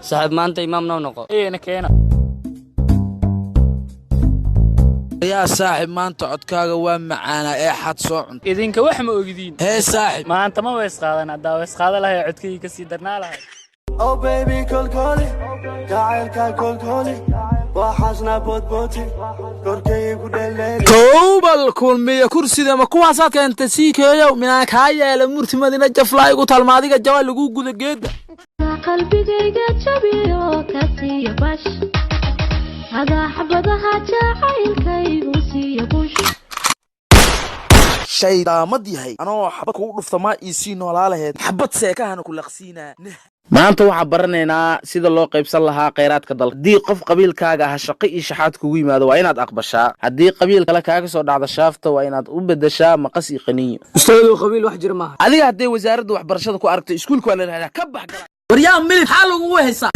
صاحب ما أنت إمام نونقو إيه أنا كينا يا صاحب ما أنت عدكاغا ومعانا إيه حد صوعن إذنك وحما وجدين هي صاحب ما أنت ما ويسقادنا دا ويسقاد لها عدكي كسيدرنا لها Oh baby كل كولي جعلك كل كولي وحشنا بوتي كركي كدللي كوبل كلمية كرسي ده ما كواسات كانت سيكيو منك هاي لمرتي مدينة جفلاي قتال ماضي جوال لقو قد جد قلبي جاي جبيرو كاسي باش هذا حبضها جاعل كيوسي يبوش شيء دامد هي أنا حبت كل فما يسينو على هاد حبت سيكا أنا كل خسينا maanta waxa baranaynaa sida loo qaybsan lahaa kheyraadka dalka hadii qof qabiilkaaga ah shaqo iyo shaxaad kugu yimaado waa inaad aqbashaa hadii qabiil kale kaaga soo dhacdo shaafta waa inaad u bedeshaa maqas iyo qaniyo ustaadu qabiil wax jir maaha adiga hadii wasaaradda waxbarashada ku aragtay iskuulka waa la raadiyaa ka bax gala waryaa milid xal ugu haysa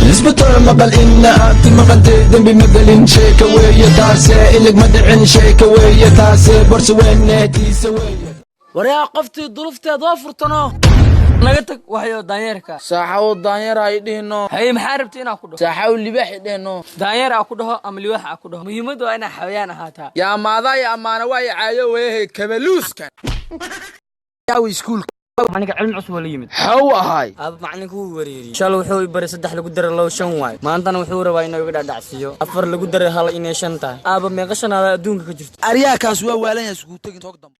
نسبة ما بل إنها تمقدم بمقلين شيك ويا تاسع إلك مدعين شيك ويا تاسع برس وين نهتي سوية waryaa qoftii dulufteed waa furtano naga tag waxyo daanyeerka saaxaw daanyeer ay dhihno hay maxaa rabtay inaan ku dhaho saaxaw libaax dhihno daanyeer aan ku dhaho ama libax aan ku dhaho muhiimadu waa inaan xawayaan ahaataa yaa maaday amaana way caayo weehe kabaluuskan yaa iskuulka macallinka cilmi cusub la yimid haw ahay aab macallinku wuu wareeriyay shal wuxuu i baray 3 lagu daray 5 waay maantana wuxuu rabaa inuu iga dhacsiyo 4 lagu daray hal inay 5 tahay aab meeqa shanaada adduunka ka jirto aryaakaas waa waalan yahay isku tagin toog dambe